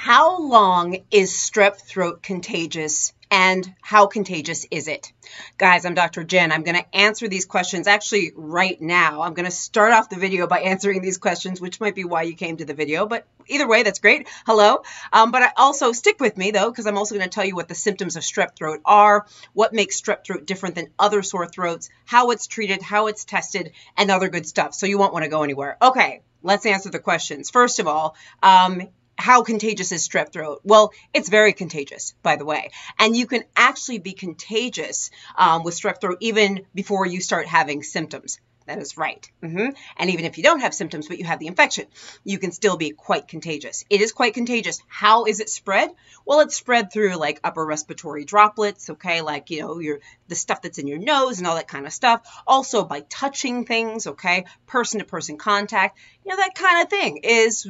How long is strep throat contagious and how contagious is it? Guys, I'm Dr. Jen. I'm going to answer these questions actually right now. I'm going to start off the video by answering these questions, which might be why you came to the video, but either way, that's great. Hello. But I also stick with me though, because I'm also going to tell you what the symptoms of strep throat are, what makes strep throat different than other sore throats, how it's treated, how it's tested, and other good stuff. So you won't want to go anywhere. Okay, let's answer the questions. First of all, how contagious is strep throat? Well, it's very contagious, by the way. And you can actually be contagious with strep throat even before you start having symptoms. That is right. And even if you don't have symptoms, but you have the infection, you can still be quite contagious. It is quite contagious. How is it spread? Well, it's spread through like upper respiratory droplets, okay, like, you know, the stuff that's in your nose and all that kind of stuff. Also by touching things, okay, person-to-person contact, you know, that kind of thing is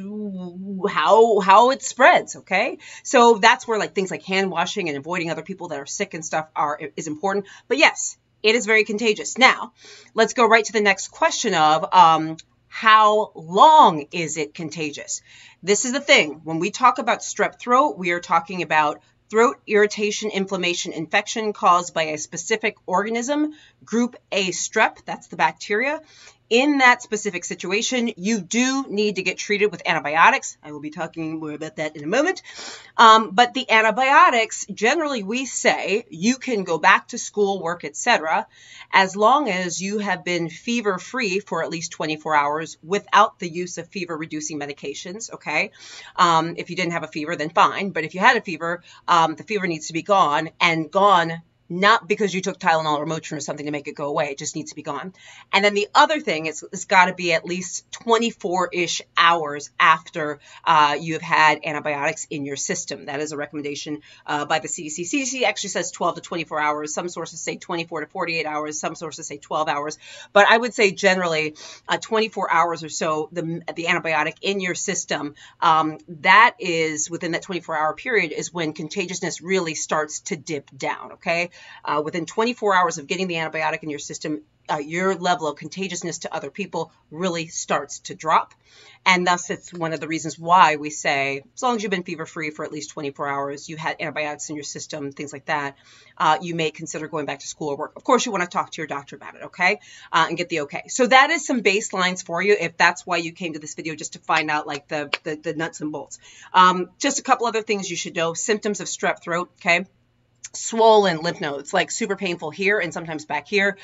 how it spreads, okay? So that's where like things like hand washing and avoiding other people that are sick and stuff is important. But yes, it is very contagious. Now, let's go right to the next question of how long is it contagious? This is the thing. When we talk about strep throat, we are talking about throat irritation, inflammation, infection caused by a specific organism, group A strep, that's the bacteria. In that specific situation, you do need to get treated with antibiotics. I will be talking more about that in a moment. But the antibiotics, generally we say you can go back to school, work, etc., as long as you have been fever-free for at least 24 hours without the use of fever-reducing medications, okay? If you didn't have a fever, then fine. But if you had a fever, the fever needs to be gone, and gone not because you took Tylenol or Motrin or something to make it go away. It just needs to be gone. And then the other thing is it's got to be at least 24-ish hours after you have had antibiotics in your system. That is a recommendation by the CDC. CDC actually says 12 to 24 hours. Some sources say 24 to 48 hours. Some sources say 12 hours. But I would say generally 24 hours or so, the antibiotic in your system, that is within that 24-hour period is when contagiousness really starts to dip down, okay? Within 24 hours of getting the antibiotic in your system, your level of contagiousness to other people really starts to drop. And thus, it's one of the reasons why we say, as long as you've been fever-free for at least 24 hours, you had antibiotics in your system, things like that, you may consider going back to school or work. Of course, you want to talk to your doctor about it, okay, and get the okay. So that is some baselines for you if that's why you came to this video, just to find out like the nuts and bolts. Just a couple other things you should know. Symptoms of strep throat, okay? Swollen lymph nodes, like super painful here and sometimes back here.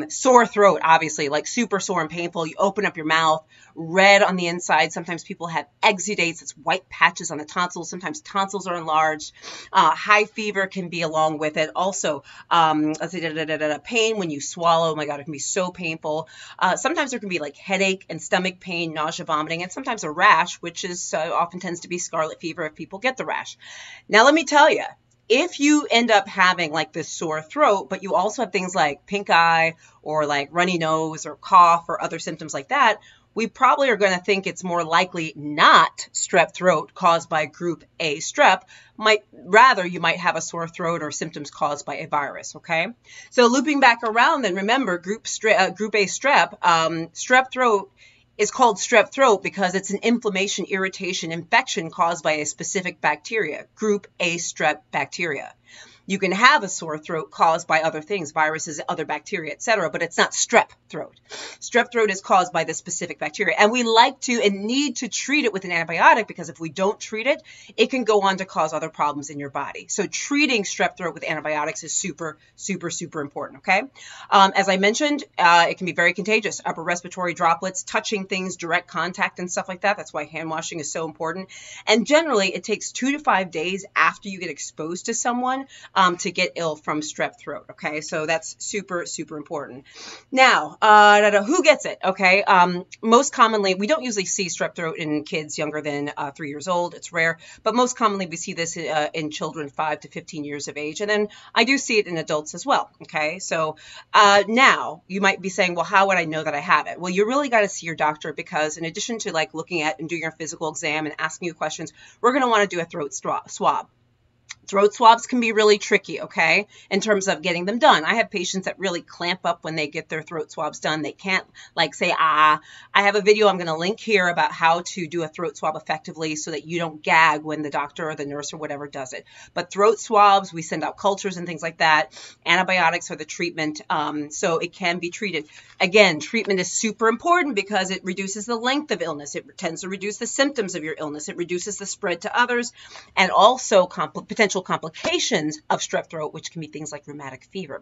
Sore throat, obviously, like super sore and painful. You open up your mouth, red on the inside. Sometimes people have exudates. It's white patches on the tonsils. Sometimes tonsils are enlarged. High fever can be along with it. Also, pain when you swallow. Oh my God, it can be so painful. Sometimes there can be like headache and stomach pain, nausea, vomiting, and sometimes a rash, which is often tends to be scarlet fever if people get the rash. Now, let me tell you, if you end up having like this sore throat, but you also have things like pink eye or like runny nose or cough or other symptoms like that, we probably are going to think it's more likely not strep throat caused by group A strep. Rather, you might have a sore throat or symptoms caused by a virus, okay? So looping back around, then remember group A strep, strep throat is called strep throat because it's an inflammation, irritation, infection caused by a specific bacteria, group A strep bacteria. You can have a sore throat caused by other things, viruses, other bacteria, etc., but it's not strep throat. Strep throat is caused by this specific bacteria, and we like to and need to treat it with an antibiotic because if we don't treat it, it can go on to cause other problems in your body. So treating strep throat with antibiotics is super, super, super important, okay? As I mentioned, it can be very contagious. Upper respiratory droplets, touching things, direct contact and stuff like that. That's why hand washing is so important. And generally, it takes 2 to 5 days after you get exposed to someone to get ill from strep throat, okay? So that's super, super important. Now, who gets it, okay? Most commonly, we don't usually see strep throat in kids younger than 3 years old. It's rare, but most commonly we see this in children 5 to 15 years of age, and then I do see it in adults as well, okay? So now, you might be saying, well, how would I know that I have it? Well, you really got to see your doctor because in addition to like looking at and doing your physical exam and asking you questions, we're going to want to do a throat swab. Throat swabs can be really tricky, okay, in terms of getting them done. I have patients that really clamp up when they get their throat swabs done. They can't like say, I have a video I'm going to link here about how to do a throat swab effectively so that you don't gag when the doctor or the nurse or whatever does it. But throat swabs, we send out cultures and things like that. Antibiotics are the treatment, so it can be treated. Again, treatment is super important because it reduces the length of illness. It tends to reduce the symptoms of your illness. It reduces the spread to others, and also potential complications of strep throat, which can be things like rheumatic fever.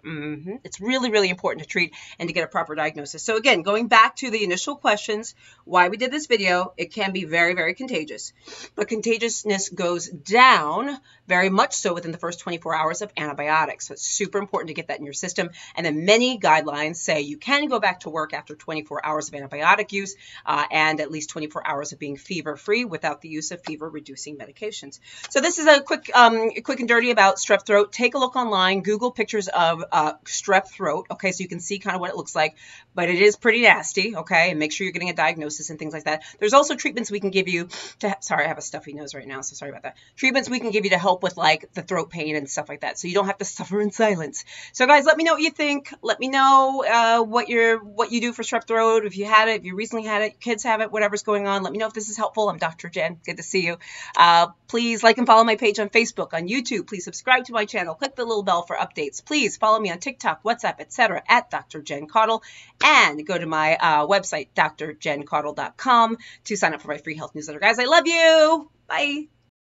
It's really, really important to treat and to get a proper diagnosis. So again, going back to the initial questions, why we did this video, it can be very, very contagious. But contagiousness goes down very much so within the first 24 hours of antibiotics. So it's super important to get that in your system. And then many guidelines say you can go back to work after 24 hours of antibiotic use and at least 24 hours of being fever-free without the use of fever-reducing medications. So this is a quick and dirty about strep throat. Take a look online, Google pictures of strep throat, okay, so you can see kind of what it looks like, but it is pretty nasty, okay, and make sure you're getting a diagnosis and things like that. There's also treatments we can give you to, sorry, I have a stuffy nose right now, so sorry about that. Treatments we can give you to help with like the throat pain and stuff like that, so you don't have to suffer in silence. So guys, let me know what you think. Let me know what you do for strep throat, if you had it, if you recently had it, kids have it, whatever's going on. Let me know if this is helpful. I'm Dr. Jen. Good to see you. Please like and follow my page on Facebook, on YouTube. Please subscribe to my channel. Click the little bell for updates. Please follow me on TikTok, WhatsApp, etc. at Dr. Jen Caudle. And go to my website, drjencaudle.com, to sign up for my free health newsletter. Guys, I love you. Bye.